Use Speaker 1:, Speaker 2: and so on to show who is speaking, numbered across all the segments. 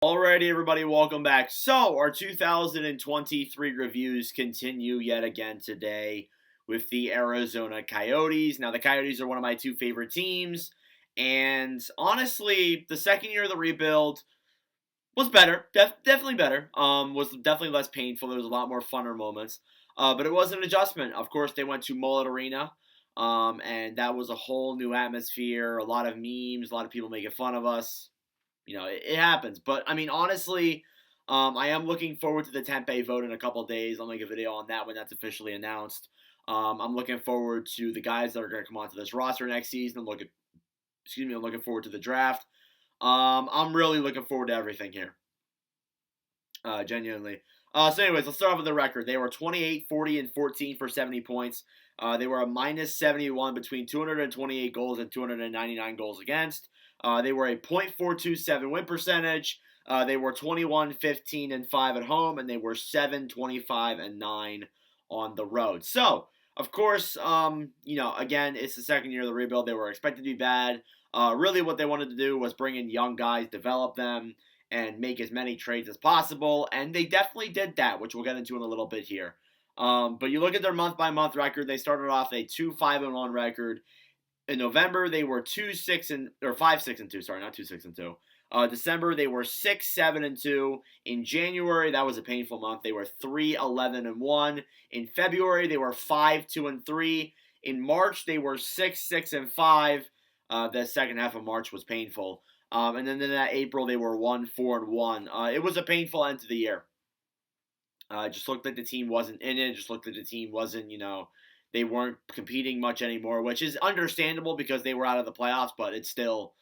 Speaker 1: Alrighty, everybody, welcome back. So, our 2023 reviews continue yet again today with the Arizona Coyotes. Now, the Coyotes are one of my two favorite teams, and honestly, the second year of the rebuild was better, definitely better. Was definitely less painful. There was a lot more funner moments, but it was an adjustment. Of course, they went to Mullet Arena, and that was a whole new atmosphere. A lot of memes, a lot of people making fun of us. It happens. But, I mean, honestly, I am looking forward to the Tempe vote in a couple of days. I'll make a video on that when that's officially announced. I'm looking forward to the guys that are going to come onto this roster next season. I'm looking forward to the draft. I'm really looking forward to everything here. Genuinely. So anyways, let's start off with the record. They were 28, 40, and 14 for 70 points. They were a minus 71 between 228 goals and 299 goals against. They were a .427 win percentage. They were 21, 15, and 5 at home, and they were 7, 25, and 9 on the road. So, of course, again, it's the second year of the rebuild. They were expected to be bad. Really what they wanted to do was bring in young guys, develop them, and make as many trades as possible, and they definitely did that, which we'll get into in a little bit here. But you look at their month-by-month record, they started off a 2-5-1 record. In November, they were 5-6-2. Sorry, not 2-6-2. December, they were 6-7-2. In January, that was a painful month. They were 3-11-1. In February, they were 5-2-3. In March, they were 6-6-5. The second half of March was painful. And then in that April, they were 1-4-1. It was a painful end to the year. It just looked like the team wasn't in it. It just looked like the team wasn't, they weren't competing much anymore, which is understandable because they were out of the playoffs, but it still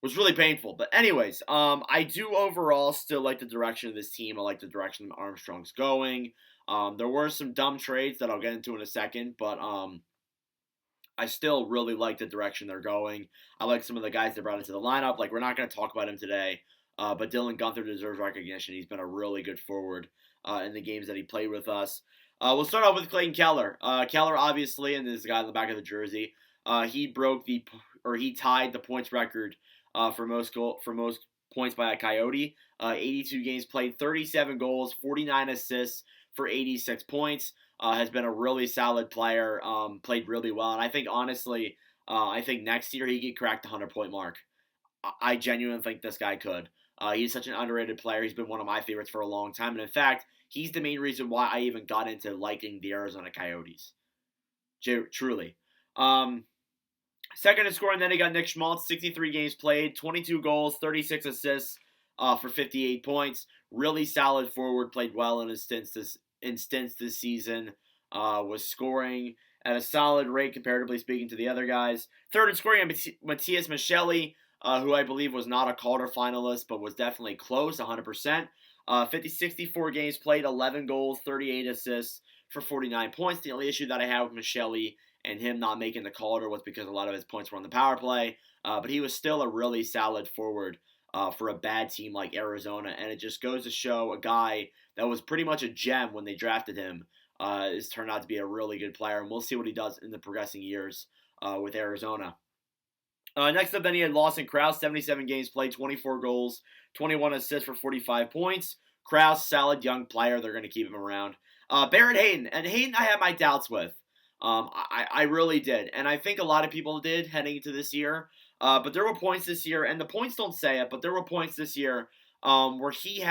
Speaker 1: was really painful. But anyways, I do overall still like the direction of this team. I like the direction Armstrong's going. There were some dumb trades that I'll get into in a second, but I still really like the direction they're going. I like some of the guys they brought into the lineup. Like, we're not going to talk about him today, but Dylan Guenther deserves recognition. He's been a really good forward in the games that he played with us. We'll start off with Clayton Keller. Keller, obviously, and this is the guy on the back of the jersey. He tied the points record for most points by a Coyote. 82 games played, 37 goals, 49 assists for 86 points. Has been a really solid player. Played really well, and I think honestly, I think next year he could crack the 100-point mark. I genuinely think this guy could. He's such an underrated player. He's been one of my favorites for a long time, and in fact, he's the main reason why I even got into liking the Arizona Coyotes. Truly. Second in scoring, then he got Nick Schmaltz, 63 games played, 22 goals, 36 assists for 58 points. Really solid forward, played well in his stints this season. Was scoring at a solid rate comparatively speaking to the other guys. Third in scoring, Matias Micheli, who I believe was not a Calder finalist, but was definitely close, 100%. 64 games played, 11 goals, 38 assists for 49 points. The only issue that I have with Micheli and him not making the Calder was because a lot of his points were on the power play. But he was still a really solid forward for a bad team like Arizona. And it just goes to show a guy that was pretty much a gem when they drafted him has turned out to be a really good player. And we'll see what he does in the progressing years with Arizona. Next up, then he had Lawson Crouse, 77 games played, 24 goals, 21 assists for 45 points. Crouse, solid young player. They're going to keep him around. Barrett Hayton. And Hayton I had my doubts with. I really did. And I think a lot of people did heading into this year. But there were points this year, and the points don't say it, but there were points this year where he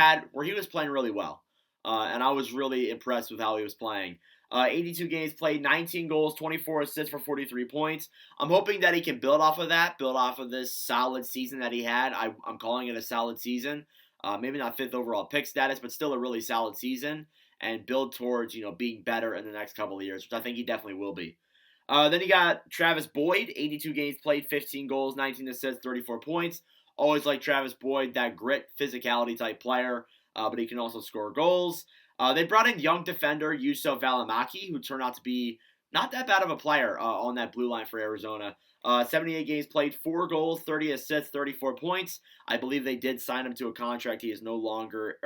Speaker 1: was playing really well. And I was really impressed with how he was playing. 82 games played, 19 goals, 24 assists for 43 points. I'm hoping that he can build off of this solid season that he had. I'm calling it a solid season. Maybe not 5th overall pick status, but still a really solid season. And build towards, being better in the next couple of years, which I think he definitely will be. Then you got Travis Boyd, 82 games played, 15 goals, 19 assists, 34 points. Always like Travis Boyd, that grit, physicality type player, but he can also score goals. They brought in young defender Yusuf Valimaki, who turned out to be not that bad of a player on that blue line for Arizona. 78 games played, 4 goals, 30 assists, 34 points. I believe they did sign him to a contract. He is no longer,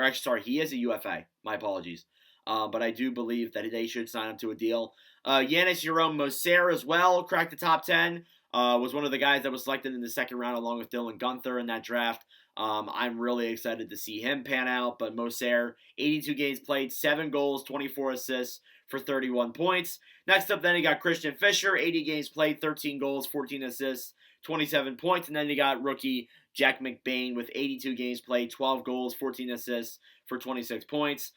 Speaker 1: he is a UFA. My apologies. But I do believe that they should sign him to a deal. Yanis Jerome Moser as well cracked the top 10. Was one of the guys that was selected in the second round along with Dylan Guenther in that draft. I'm really excited to see him pan out. But Moser, 82 games played, 7 goals, 24 assists for 31 points. Next up, then you got Christian Fischer, 80 games played, 13 goals, 14 assists, 27 points. And then you got rookie Jack McBain with 82 games played, 12 goals, 14 assists for 26 points.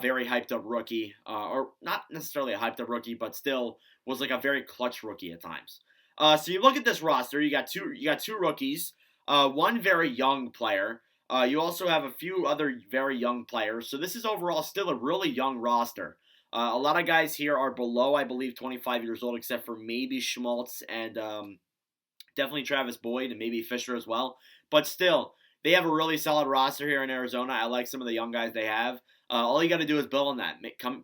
Speaker 1: Very hyped up rookie, or not necessarily a hyped up rookie, but still was like a very clutch rookie at times. So you look at this roster, you got two rookies, one very young player. You also have a few other very young players. So this is overall still a really young roster. A lot of guys here are below, I believe, 25 years old, except for maybe Schmaltz and definitely Travis Boyd and maybe Fisher as well. But still, they have a really solid roster here in Arizona. I like some of the young guys they have. All you got to do is build on that.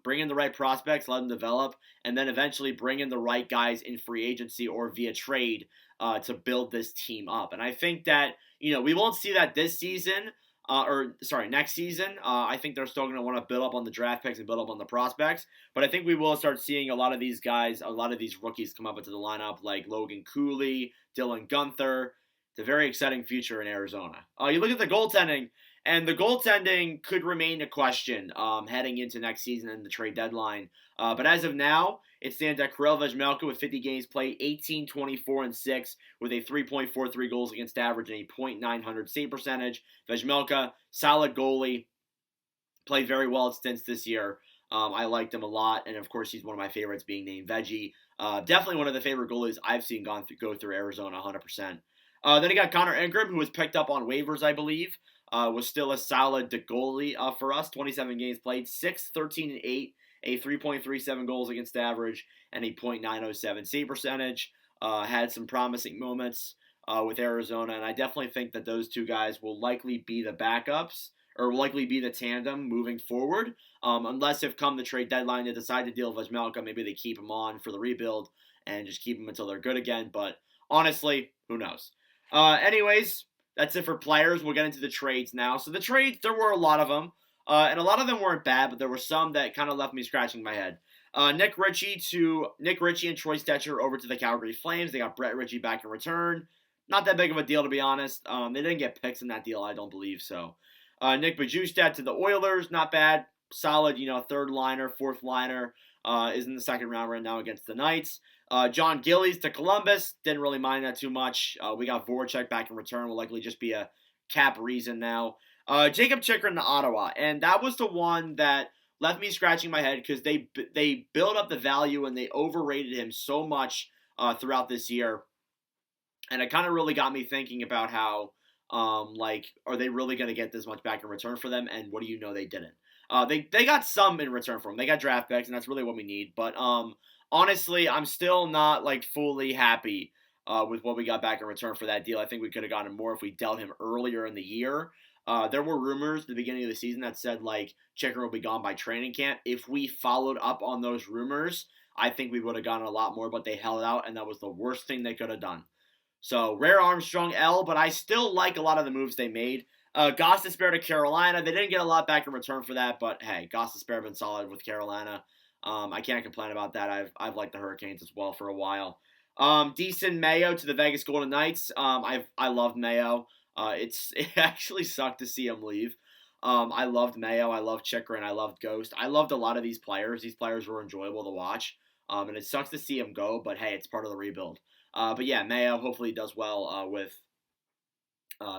Speaker 1: Bring in the right prospects, let them develop, and then eventually bring in the right guys in free agency or via trade to build this team up. And I think that, we won't see that this season, next season. I think they're still going to want to build up on the draft picks and build up on the prospects. But I think we will start seeing a lot of these guys, a lot of these rookies come up into the lineup, like Logan Cooley, Dylan Gunther. It's a very exciting future in Arizona. You look at the goaltending, and the goaltending could remain a question heading into next season and the trade deadline. But as of now, it stands at Kirill Vejmelka with 50 games played, 18, 24, and 6, with a 3.43 goals against average and a .900 save percentage. Vejmelka, solid goalie, played very well at stints this year. I liked him a lot, and of course, he's one of my favorites, being named Veggie. Definitely one of the favorite goalies I've seen go through Arizona, 100%. Then you got Connor Ingram, who was picked up on waivers, I believe. Was still a solid goalie for us. 27 games played, 6, 13, and 8, a 3.37 goals against average, and a .907 save percentage. Had some promising moments with Arizona, and I definitely think that those two guys will likely be the backups, or will likely be the tandem moving forward, unless if come the trade deadline they decide to deal with Vejmelka, maybe they keep him on for the rebuild and just keep him until they're good again, but honestly, who knows. Anyways, that's it for players. We'll get into the trades now. So the trades, there were a lot of them, and a lot of them weren't bad, but there were some that kind of left me scratching my head. Nick Ritchie and Troy Stetcher over to the Calgary Flames. They got Brett Ritchie back in return. Not that big of a deal, to be honest. They didn't get picks in that deal, I don't believe so. Nick Bajustad to the Oilers, not bad. Solid, third liner, fourth liner. Is in the second round right now against the Knights. John Gillies to Columbus. Didn't really mind that too much. We got Voracek back in return. Will likely just be a cap reason now. Jacob Chikrin to Ottawa. And that was the one that left me scratching my head because they built up the value and they overrated him so much throughout this year. And it kind of really got me thinking about how, are they really going to get this much back in return for them? And what do you know, they didn't. They got some in return for him. They got draft picks, and that's really what we need. But honestly, I'm still not fully happy with what we got back in return for that deal. I think we could have gotten more if we dealt him earlier in the year. There were rumors at the beginning of the season that said Chikrin will be gone by training camp. If we followed up on those rumors, I think we would have gotten a lot more. But they held out, and that was the worst thing they could have done. So Rare Armstrong L, but I still like a lot of the moves they made. Gostisbehere to Carolina. They didn't get a lot back in return for that, but hey, Gostisbehere been solid with Carolina. I can't complain about that. I've liked the Hurricanes as well for a while. Decent Mayo to the Vegas Golden Knights. I love Mayo. It actually sucked to see him leave. I loved Mayo. I loved Chikrin. I loved Ghost. I loved a lot of these players. These players were enjoyable to watch. And it sucks to see him go, but hey, it's part of the rebuild. But yeah, Mayo hopefully does well with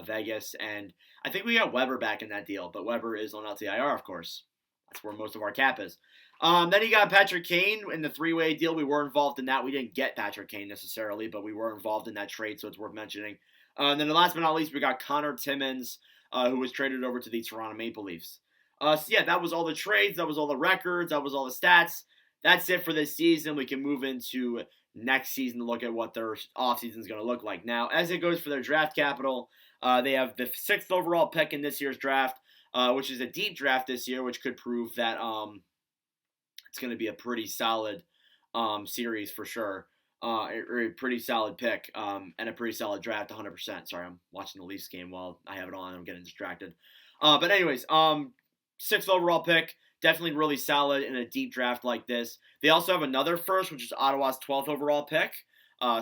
Speaker 1: Vegas, and I think we got Weber back in that deal, but Weber is on LTIR, of course. That's where most of our cap is. Then you got Patrick Kane in the three-way deal. We were involved in that. We didn't get Patrick Kane necessarily, but we were involved in that trade, so it's worth mentioning. And then last but not least, we got Connor Timmins, who was traded over to the Toronto Maple Leafs. So yeah, that was all the trades. That was all the records. That was all the stats. That's it for this season. We can move into next season to look at what their offseason is going to look like. Now, as it goes for their draft capital, they have the 6th overall pick in this year's draft, which is a deep draft this year, which could prove that it's going to be a pretty solid series for sure. Or a pretty solid pick and a pretty solid draft, 100%. Sorry, I'm watching the Leafs game while I have it on. I'm getting distracted. But anyways, 6th overall pick. Definitely really solid in a deep draft like this. They also have another first, which is Ottawa's 12th overall pick.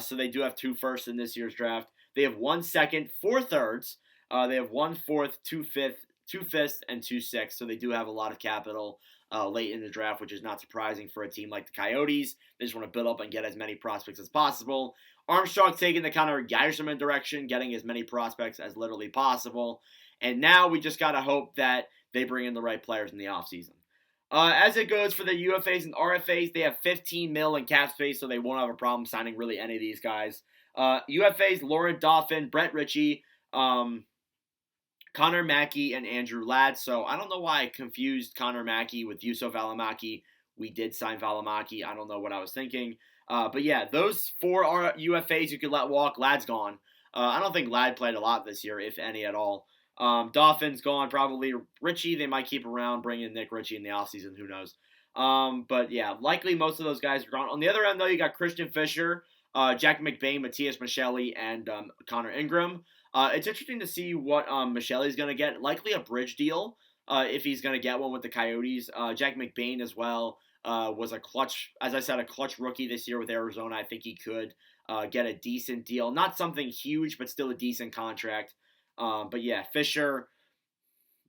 Speaker 1: So they do have 2 firsts in this year's draft. They have 1 second, 4 thirds, They have 1/4, 2/5, 2/5, and 2/6, so they do have a lot of capital late in the draft, which is not surprising for a team like the Coyotes. They just want to build up and get as many prospects as possible. Armstrong's taking the Connor Geisserman direction, getting as many prospects as literally possible. And now we just got to hope that they bring in the right players in the offseason. As it goes for the UFAs and RFAs, they have 15 mil in cap space, so they won't have a problem signing really any of these guys. UFAs, Lauren Dauphin, Brett Ritchie, Connor Mackey, and Andrew Ladd. So I don't know why I confused Connor Mackey with Yusuf Alamaki. We did sign Valimaki. I don't know what I was thinking. But yeah, those four are UFAs you could let walk. Ladd's gone. I don't think Ladd played a lot this year, if any at all. Dolphins gone probably. Ritchie, they might keep around, bring in Nick Ritchie in the offseason. Who knows? But yeah, likely most of those guys are gone. On the other end, though, you got Christian Fisher, Jack McBain, Matthias Michele, and Connor Ingram. It's interesting to see what Michele's going to get. Likely a bridge deal if he's going to get one with the Coyotes. Jack McBain as well was a clutch, as I said, a clutch rookie this year with Arizona. I think he could get a decent deal. Not something huge, but still a decent contract. But yeah, Fisher,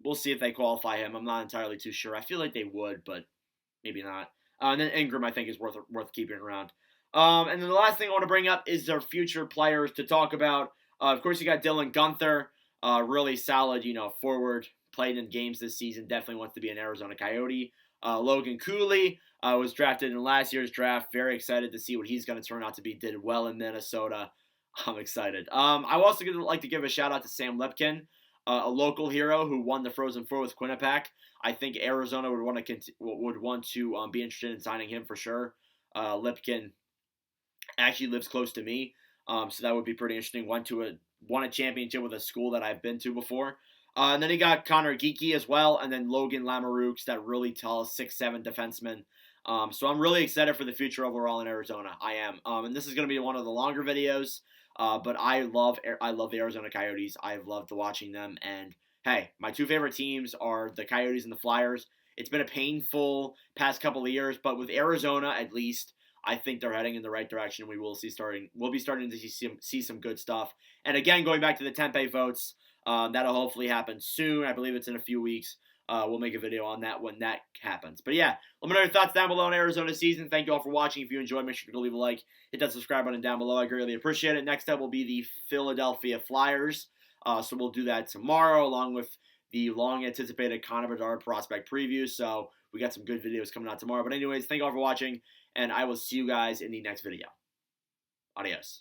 Speaker 1: we'll see if they qualify him. I'm not entirely too sure. I feel like they would, but maybe not. And then Ingram, I think, is worth keeping around. And then the last thing I want to bring up is their future players to talk about. Of course, you got Dylan Gunther, really solid, forward, played in games this season. Definitely wants to be an Arizona Coyote. Logan Cooley was drafted in last year's draft. Very excited to see what he's going to turn out to be. Did well in Minnesota. I'm excited. I also like to give a shout out to Sam Lipkin, a local hero who won the Frozen Four with Quinnipiac. I think Arizona would want to be interested in signing him for sure. Lipkin actually lives close to me, so that would be pretty interesting. Won a championship with a school that I've been to before. And then he got Connor Geeky as well, and then Logan Lamoureux, that really tall 6'7" defenseman. So I'm really excited for the future overall in Arizona. I am. And this is going to be one of the longer videos. But I love the Arizona Coyotes. I've loved watching them. And hey, my two favorite teams are the Coyotes and the Flyers. It's been a painful past couple of years, but with Arizona at least, I think they're heading in the right direction. We'll be starting to see some good stuff. And again, going back to the Tempe votes, that'll hopefully happen soon. I believe it's in a few weeks. We'll make a video on that when that happens. But yeah, let me know your thoughts down below on Arizona season. Thank you all for watching. If you enjoyed, make sure to leave a like. Hit that subscribe button down below. I greatly appreciate it. Next up will be the Philadelphia Flyers. So we'll do that tomorrow along with the long-anticipated Connor Bedard prospect preview. So we got some good videos coming out tomorrow. But anyways, thank you all for watching, and I will see you guys in the next video. Adios.